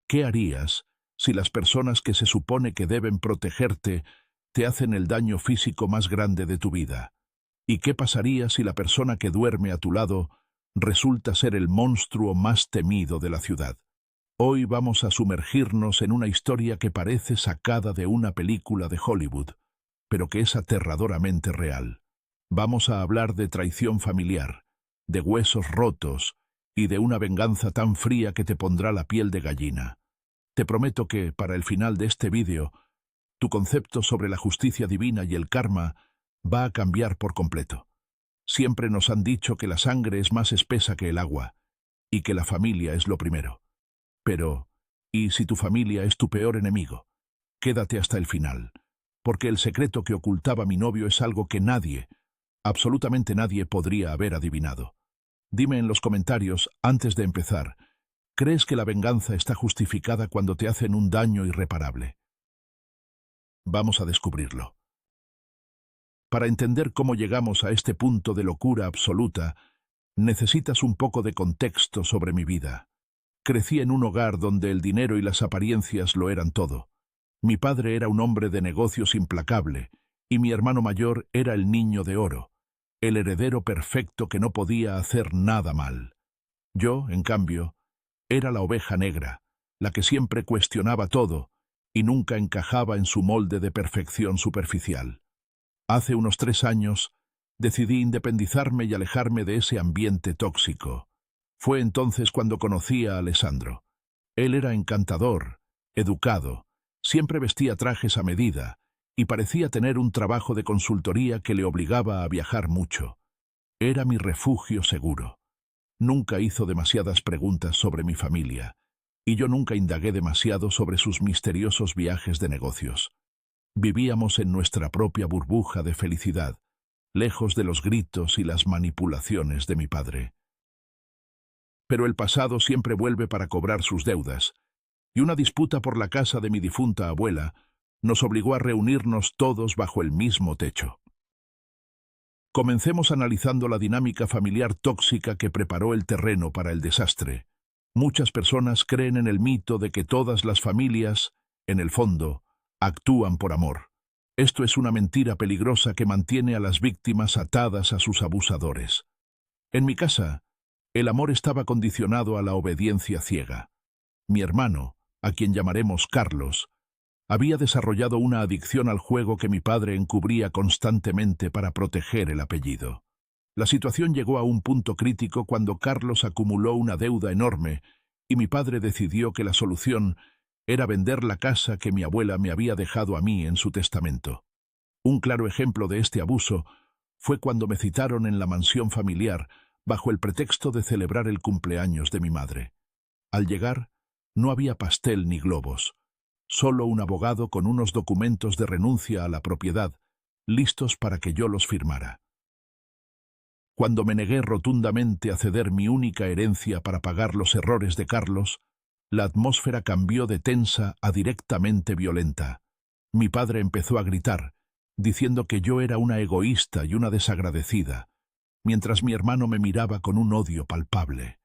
¿Qué harías si las personas que se supone que deben protegerte te hacen el daño físico más grande de tu vida? ¿Y qué pasaría si la persona que duerme a tu lado resulta ser el monstruo más temido de la ciudad? Hoy vamos a sumergirnos en una historia que parece sacada de una película de Hollywood, pero que es aterradoramente real. Vamos a hablar de traición familiar, de huesos rotos y de una venganza tan fría que te pondrá la piel de gallina. Te prometo que, para el final de este vídeo, tu concepto sobre la justicia divina y el karma va a cambiar por completo. Siempre nos han dicho que la sangre es más espesa que el agua y que la familia es lo primero. Pero, ¿y si tu familia es tu peor enemigo? Quédate hasta el final, porque el secreto que ocultaba mi novio es algo que nadie, absolutamente nadie, podría haber adivinado. Dime en los comentarios, antes de empezar, ¿crees que la venganza está justificada cuando te hacen un daño irreparable? Vamos a descubrirlo. Para entender cómo llegamos a este punto de locura absoluta, necesitas un poco de contexto sobre mi vida. Crecí en un hogar donde el dinero y las apariencias lo eran todo. Mi padre era un hombre de negocios implacable, y mi hermano mayor era el niño de oro, el heredero perfecto que no podía hacer nada mal. Yo, en cambio, era la oveja negra, la que siempre cuestionaba todo y nunca encajaba en su molde de perfección superficial. Hace unos 3 años, decidí independizarme y alejarme de ese ambiente tóxico. Fue entonces cuando conocí a Alessandro. Él era encantador, educado, siempre vestía trajes a medida y parecía tener un trabajo de consultoría que le obligaba a viajar mucho. Era mi refugio seguro. Nunca hizo demasiadas preguntas sobre mi familia, y yo nunca indagué demasiado sobre sus misteriosos viajes de negocios. Vivíamos en nuestra propia burbuja de felicidad, lejos de los gritos y las manipulaciones de mi padre. Pero el pasado siempre vuelve para cobrar sus deudas, y una disputa por la casa de mi difunta abuela nos obligó a reunirnos todos bajo el mismo techo. Comencemos analizando la dinámica familiar tóxica que preparó el terreno para el desastre. Muchas personas creen en el mito de que todas las familias, en el fondo, actúan por amor. Esto es una mentira peligrosa que mantiene a las víctimas atadas a sus abusadores. En mi casa, el amor estaba condicionado a la obediencia ciega. Mi hermano, a quien llamaremos Carlos, había desarrollado una adicción al juego que mi padre encubría constantemente para proteger el apellido. La situación llegó a un punto crítico cuando Carlos acumuló una deuda enorme y mi padre decidió que la solución era vender la casa que mi abuela me había dejado a mí en su testamento. Un claro ejemplo de este abuso fue cuando me citaron en la mansión familiar bajo el pretexto de celebrar el cumpleaños de mi madre. Al llegar, no había pastel ni globos, solo un abogado con unos documentos de renuncia a la propiedad, listos para que yo los firmara. Cuando me negué rotundamente a ceder mi única herencia para pagar los errores de Carlos, la atmósfera cambió de tensa a directamente violenta. Mi padre empezó a gritar, diciendo que yo era una egoísta y una desagradecida, mientras mi hermano me miraba con un odio palpable.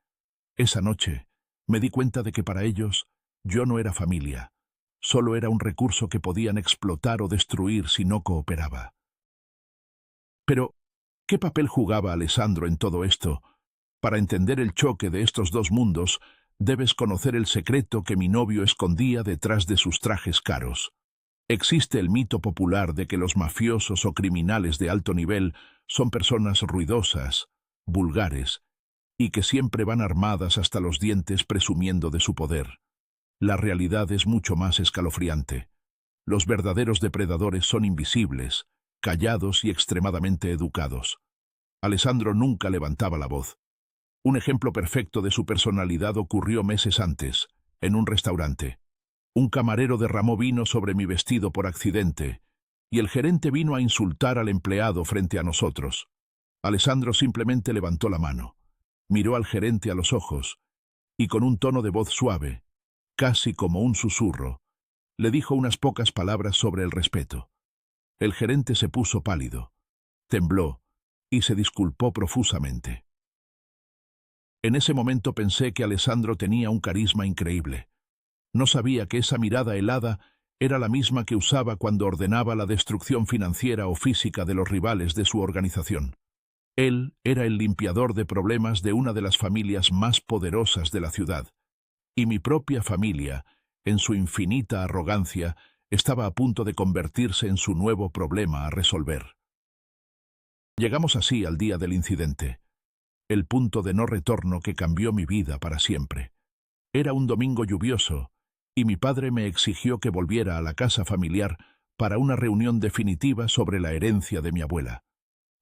Esa noche, me di cuenta de que para ellos yo no era familia, solo era un recurso que podían explotar o destruir si no cooperaba. Pero, ¿qué papel jugaba Alessandro en todo esto? Para entender el choque de estos dos mundos, debes conocer el secreto que mi novio escondía detrás de sus trajes caros. Existe el mito popular de que los mafiosos o criminales de alto nivel son personas ruidosas, vulgares, y que siempre van armadas hasta los dientes presumiendo de su poder. La realidad es mucho más escalofriante. Los verdaderos depredadores son invisibles, callados y extremadamente educados. Alessandro nunca levantaba la voz. Un ejemplo perfecto de su personalidad ocurrió meses antes, en un restaurante. Un camarero derramó vino sobre mi vestido por accidente, y el gerente vino a insultar al empleado frente a nosotros. Alessandro simplemente levantó la mano, miró al gerente a los ojos, y con un tono de voz suave, casi como un susurro, le dijo unas pocas palabras sobre el respeto. El gerente se puso pálido, tembló y se disculpó profusamente. En ese momento pensé que Alessandro tenía un carisma increíble. No sabía que esa mirada helada era la misma que usaba cuando ordenaba la destrucción financiera o física de los rivales de su organización. Él era el limpiador de problemas de una de las familias más poderosas de la ciudad, y mi propia familia, en su infinita arrogancia, estaba a punto de convertirse en su nuevo problema a resolver. Llegamos así al día del incidente, el punto de no retorno que cambió mi vida para siempre. Era un domingo lluvioso, y mi padre me exigió que volviera a la casa familiar para una reunión definitiva sobre la herencia de mi abuela.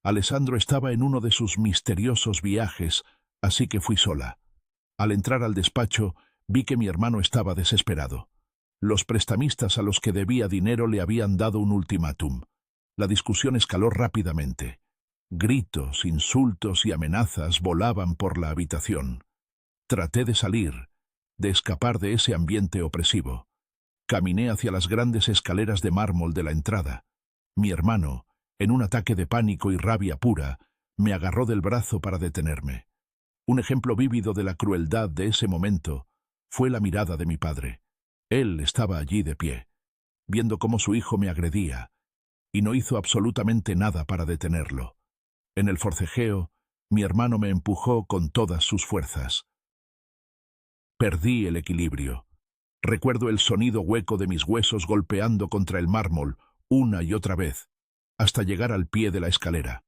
Alessandro estaba en uno de sus misteriosos viajes, así que fui sola. Al entrar al despacho, vi que mi hermano estaba desesperado. Los prestamistas a los que debía dinero le habían dado un ultimátum. La discusión escaló rápidamente. Gritos, insultos y amenazas volaban por la habitación. Traté de salir, de escapar de ese ambiente opresivo. Caminé hacia las grandes escaleras de mármol de la entrada. Mi hermano, en un ataque de pánico y rabia pura, me agarró del brazo para detenerme. Un ejemplo vívido de la crueldad de ese momento fue la mirada de mi padre. Él estaba allí de pie, viendo cómo su hijo me agredía, y no hizo absolutamente nada para detenerlo. En el forcejeo, mi hermano me empujó con todas sus fuerzas. Perdí el equilibrio. Recuerdo el sonido hueco de mis huesos golpeando contra el mármol una y otra vez, hasta llegar al pie de la escalera.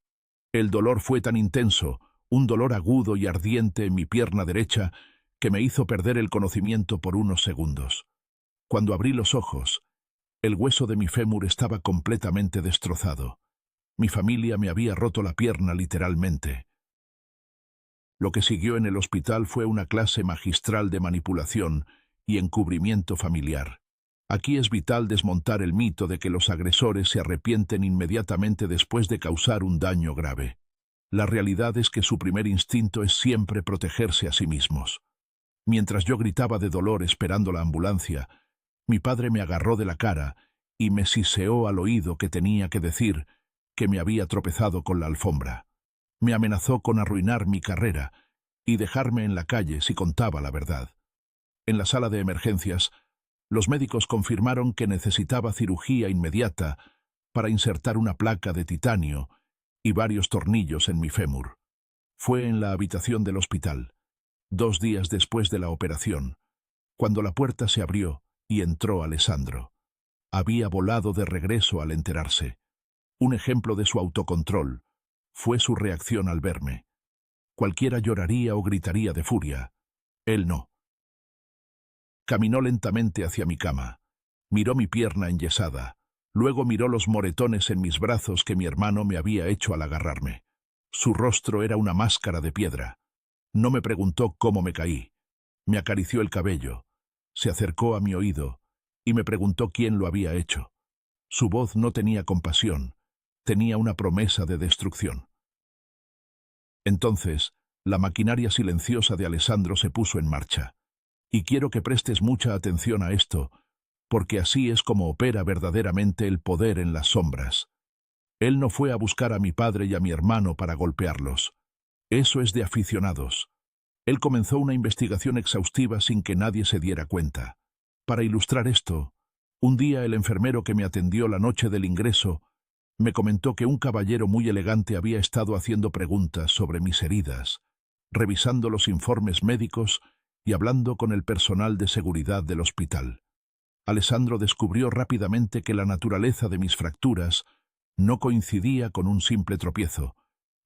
El dolor fue tan intenso, un dolor agudo y ardiente en mi pierna derecha, que me hizo perder el conocimiento por unos segundos. Cuando abrí los ojos, el hueso de mi fémur estaba completamente destrozado. Mi familia me había roto la pierna literalmente. Lo que siguió en el hospital fue una clase magistral de manipulación y encubrimiento familiar. Aquí es vital desmontar el mito de que los agresores se arrepienten inmediatamente después de causar un daño grave. La realidad es que su primer instinto es siempre protegerse a sí mismos. Mientras yo gritaba de dolor esperando la ambulancia, mi padre me agarró de la cara y me siseó al oído que tenía que decir que me había tropezado con la alfombra. Me amenazó con arruinar mi carrera y dejarme en la calle si contaba la verdad. En la sala de emergencias, los médicos confirmaron que necesitaba cirugía inmediata para insertar una placa de titanio y varios tornillos en mi fémur. Fue en la habitación del hospital, 2 días después de la operación, cuando la puerta se abrió y entró Alessandro. Había volado de regreso al enterarse. Un ejemplo de su autocontrol fue su reacción al verme. Cualquiera lloraría o gritaría de furia. Él no. Caminó lentamente hacia mi cama. Miró mi pierna enyesada. Luego miró los moretones en mis brazos que mi hermano me había hecho al agarrarme. Su rostro era una máscara de piedra. No me preguntó cómo me caí. Me acarició el cabello. Se acercó a mi oído y me preguntó quién lo había hecho. Su voz no tenía compasión. Tenía una promesa de destrucción. Entonces, la maquinaria silenciosa de Alessandro se puso en marcha. Y quiero que prestes mucha atención a esto, porque así es como opera verdaderamente el poder en las sombras. Él no fue a buscar a mi padre y a mi hermano para golpearlos. Eso es de aficionados. Él comenzó una investigación exhaustiva sin que nadie se diera cuenta. Para ilustrar esto, un día el enfermero que me atendió la noche del ingreso me comentó que un caballero muy elegante había estado haciendo preguntas sobre mis heridas, revisando los informes médicos y hablando con el personal de seguridad del hospital. Alessandro descubrió rápidamente que la naturaleza de mis fracturas no coincidía con un simple tropiezo,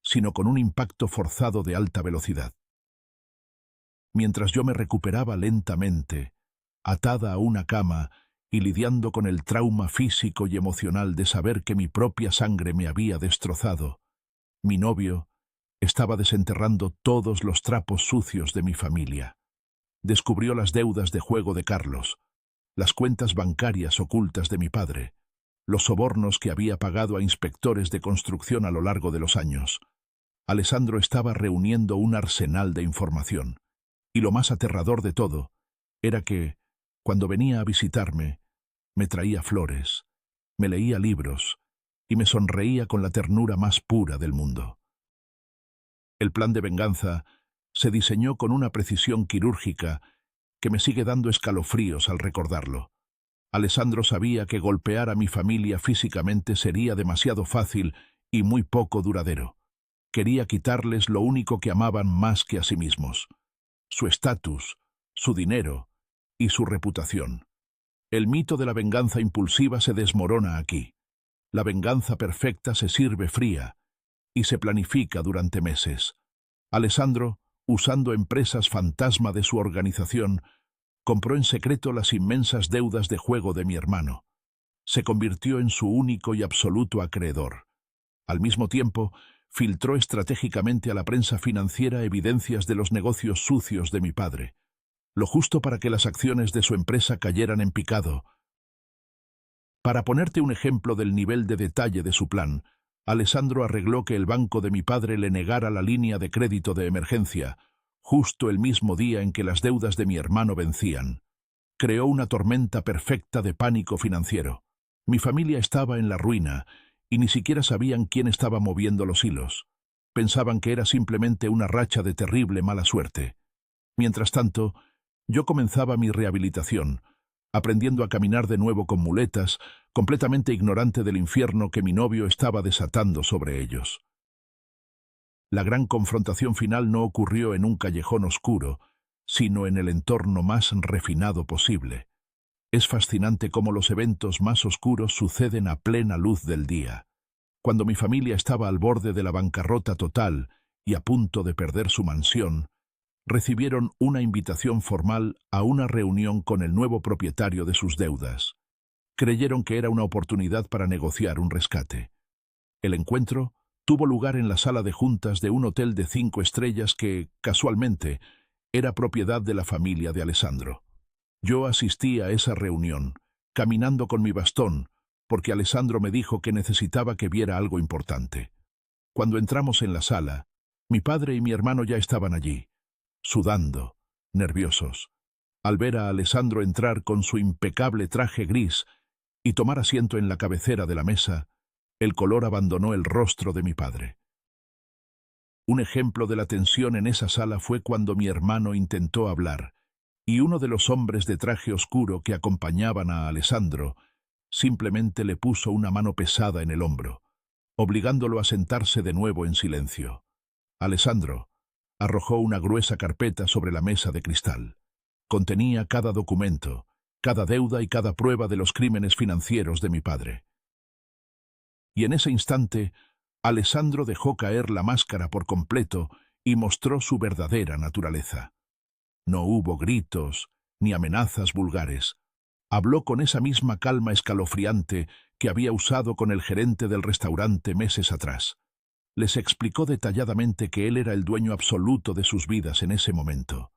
sino con un impacto forzado de alta velocidad. Mientras yo me recuperaba lentamente, atada a una cama y lidiando con el trauma físico y emocional de saber que mi propia sangre me había destrozado, mi novio estaba desenterrando todos los trapos sucios de mi familia. Descubrió las deudas de juego de Carlos, las cuentas bancarias ocultas de mi padre, los sobornos que había pagado a inspectores de construcción a lo largo de los años. Alessandro estaba reuniendo un arsenal de información, y lo más aterrador de todo era que, cuando venía a visitarme, me traía flores, me leía libros y me sonreía con la ternura más pura del mundo. El plan de venganza se diseñó con una precisión quirúrgica que me sigue dando escalofríos al recordarlo. Alessandro sabía que golpear a mi familia físicamente sería demasiado fácil y muy poco duradero. Quería quitarles lo único que amaban más que a sí mismos: su estatus, su dinero y su reputación. El mito de la venganza impulsiva se desmorona aquí. La venganza perfecta se sirve fría y se planifica durante meses. Alessandro, usando empresas fantasma de su organización, compró en secreto las inmensas deudas de juego de mi hermano. Se convirtió en su único y absoluto acreedor. Al mismo tiempo, filtró estratégicamente a la prensa financiera evidencias de los negocios sucios de mi padre, lo justo para que las acciones de su empresa cayeran en picado. Para ponerte un ejemplo del nivel de detalle de su plan, Alessandro arregló que el banco de mi padre le negara la línea de crédito de emergencia, justo el mismo día en que las deudas de mi hermano vencían. Creó una tormenta perfecta de pánico financiero. Mi familia estaba en la ruina y ni siquiera sabían quién estaba moviendo los hilos. Pensaban que era simplemente una racha de terrible mala suerte. Mientras tanto, yo comenzaba mi rehabilitación, aprendiendo a caminar de nuevo con muletas, completamente ignorante del infierno que mi novio estaba desatando sobre ellos. La gran confrontación final no ocurrió en un callejón oscuro, sino en el entorno más refinado posible. Es fascinante cómo los eventos más oscuros suceden a plena luz del día. Cuando mi familia estaba al borde de la bancarrota total y a punto de perder su mansión, recibieron una invitación formal a una reunión con el nuevo propietario de sus deudas. Creyeron que era una oportunidad para negociar un rescate. El encuentro tuvo lugar en la sala de juntas de un hotel de 5 estrellas que, casualmente, era propiedad de la familia de Alessandro. Yo asistí a esa reunión, caminando con mi bastón, porque Alessandro me dijo que necesitaba que viera algo importante. Cuando entramos en la sala, mi padre y mi hermano ya estaban allí, sudando, nerviosos. Al ver a Alessandro entrar con su impecable traje gris y tomar asiento en la cabecera de la mesa, el color abandonó el rostro de mi padre. Un ejemplo de la tensión en esa sala fue cuando mi hermano intentó hablar, y uno de los hombres de traje oscuro que acompañaban a Alessandro simplemente le puso una mano pesada en el hombro, obligándolo a sentarse de nuevo en silencio. Alessandro arrojó una gruesa carpeta sobre la mesa de cristal. Contenía cada documento, cada deuda y cada prueba de los crímenes financieros de mi padre. Y en ese instante, Alessandro dejó caer la máscara por completo y mostró su verdadera naturaleza. No hubo gritos ni amenazas vulgares. Habló con esa misma calma escalofriante que había usado con el gerente del restaurante meses atrás. Les explicó detalladamente que él era el dueño absoluto de sus vidas en ese momento.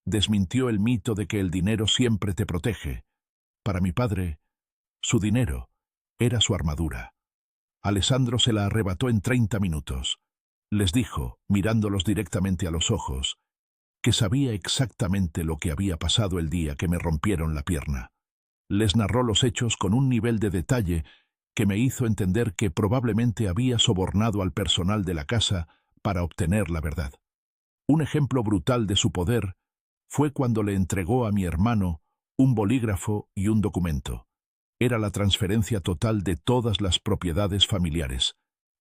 Desmintió el mito de que el dinero siempre te protege. Para mi padre, su dinero era su armadura. Alessandro se la arrebató en 30 minutos. Les dijo, mirándolos directamente a los ojos, que sabía exactamente lo que había pasado el día que me rompieron la pierna. Les narró los hechos con un nivel de detalle que me hizo entender que probablemente había sobornado al personal de la casa para obtener la verdad. Un ejemplo brutal de su poder fue cuando le entregó a mi hermano un bolígrafo y un documento. Era la transferencia total de todas las propiedades familiares,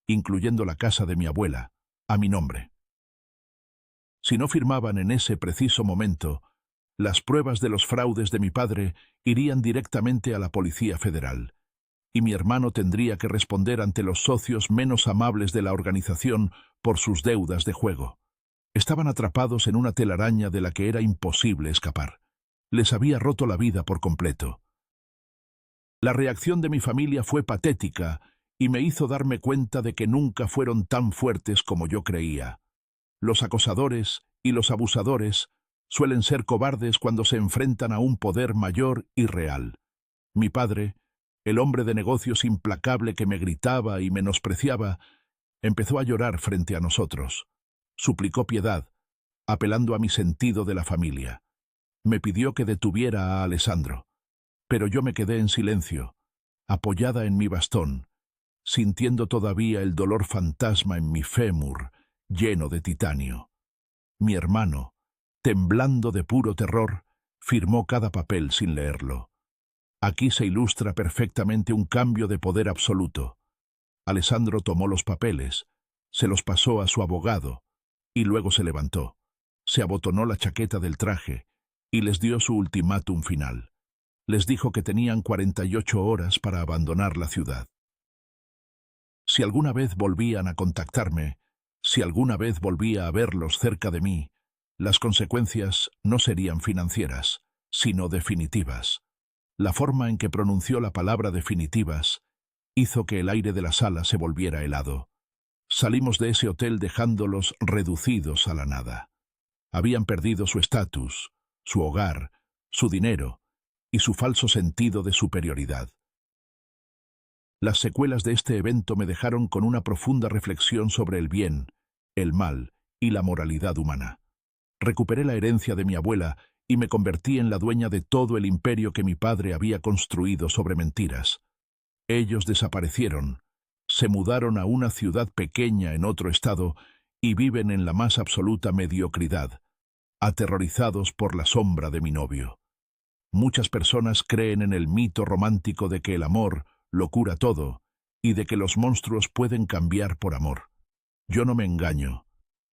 incluyendo la casa de mi abuela, a mi nombre. Si no firmaban en ese preciso momento, las pruebas de los fraudes de mi padre irían directamente a la Policía Federal, y mi hermano tendría que responder ante los socios menos amables de la organización por sus deudas de juego. Estaban atrapados en una telaraña de la que era imposible escapar. Les había roto la vida por completo. La reacción de mi familia fue patética y me hizo darme cuenta de que nunca fueron tan fuertes como yo creía. Los acosadores y los abusadores suelen ser cobardes cuando se enfrentan a un poder mayor y real. Mi padre, el hombre de negocios implacable que me gritaba y menospreciaba, empezó a llorar frente a nosotros. Suplicó piedad, apelando a mi sentido de la familia. Me pidió que detuviera a Alessandro, pero yo me quedé en silencio, apoyada en mi bastón, sintiendo todavía el dolor fantasma en mi fémur, lleno de titanio. Mi hermano, temblando de puro terror, Firmó cada papel sin leerlo. Aquí se ilustra perfectamente un cambio de poder absoluto. Alessandro tomó los papeles, se los pasó a su abogado, y luego se levantó. Se abotonó la chaqueta del traje y les dio su ultimátum final. Les dijo que tenían 48 horas para abandonar la ciudad. Si alguna vez volvían a contactarme, si alguna vez volvía a verlos cerca de mí, las consecuencias no serían financieras, sino definitivas. La forma en que pronunció la palabra definitivas hizo que el aire de la sala se volviera helado. Salimos de ese hotel dejándolos reducidos a la nada. Habían perdido su estatus, su hogar, su dinero y su falso sentido de superioridad. Las secuelas de este evento me dejaron con una profunda reflexión sobre el bien, el mal y la moralidad humana. Recuperé la herencia de mi abuela y me convertí en la dueña de todo el imperio que mi padre había construido sobre mentiras. Ellos desaparecieron, se mudaron a una ciudad pequeña en otro estado y viven en la más absoluta mediocridad, aterrorizados por la sombra de mi novio. Muchas personas creen en el mito romántico de que el amor lo cura todo y de que los monstruos pueden cambiar por amor. Yo no me engaño.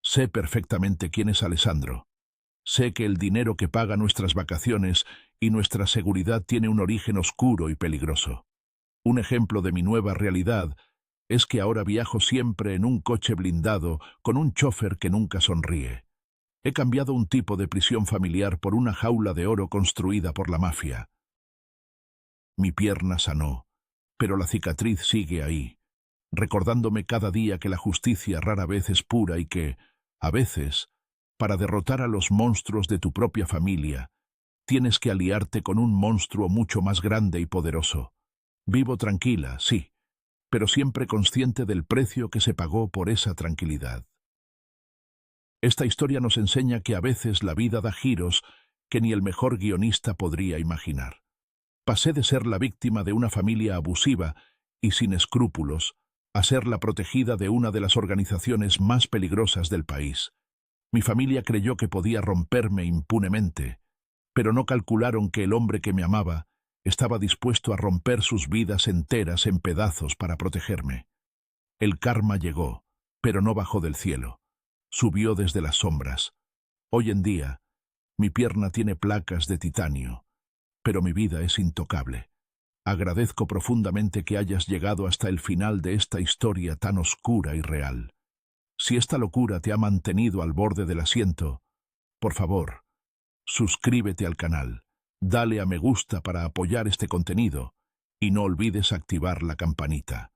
Sé perfectamente quién es Alessandro. Sé que el dinero que paga nuestras vacaciones y nuestra seguridad tiene un origen oscuro y peligroso. Un ejemplo de mi nueva realidad es que ahora viajo siempre en un coche blindado con un chofer que nunca sonríe. He cambiado un tipo de prisión familiar por una jaula de oro construida por la mafia. Mi pierna sanó, pero la cicatriz sigue ahí, recordándome cada día que la justicia rara vez es pura y que, a veces, para derrotar a los monstruos de tu propia familia, tienes que aliarte con un monstruo mucho más grande y poderoso. Vivo tranquila, sí, pero siempre consciente del precio que se pagó por esa tranquilidad. Esta historia nos enseña que a veces la vida da giros que ni el mejor guionista podría imaginar. Pasé de ser la víctima de una familia abusiva y sin escrúpulos a ser la protegida de una de las organizaciones más peligrosas del país. Mi familia creyó que podía romperme impunemente, pero no calcularon que el hombre que me amaba estaba dispuesto a romper sus vidas enteras en pedazos para protegerme. El karma llegó, pero no bajó del cielo. Subió desde las sombras. Hoy en día, mi pierna tiene placas de titanio, pero mi vida es intocable. Agradezco profundamente que hayas llegado hasta el final de esta historia tan oscura y real. Si esta locura te ha mantenido al borde del asiento, por favor, suscríbete al canal, dale a me gusta para apoyar este contenido y no olvides activar la campanita.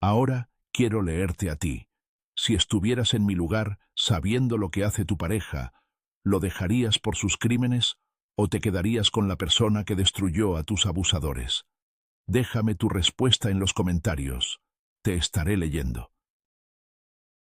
Ahora quiero leerte a ti. Si estuvieras en mi lugar, sabiendo lo que hace tu pareja, ¿lo dejarías por sus crímenes o te quedarías con la persona que destruyó a tus abusadores? Déjame tu respuesta en los comentarios. Te estaré leyendo.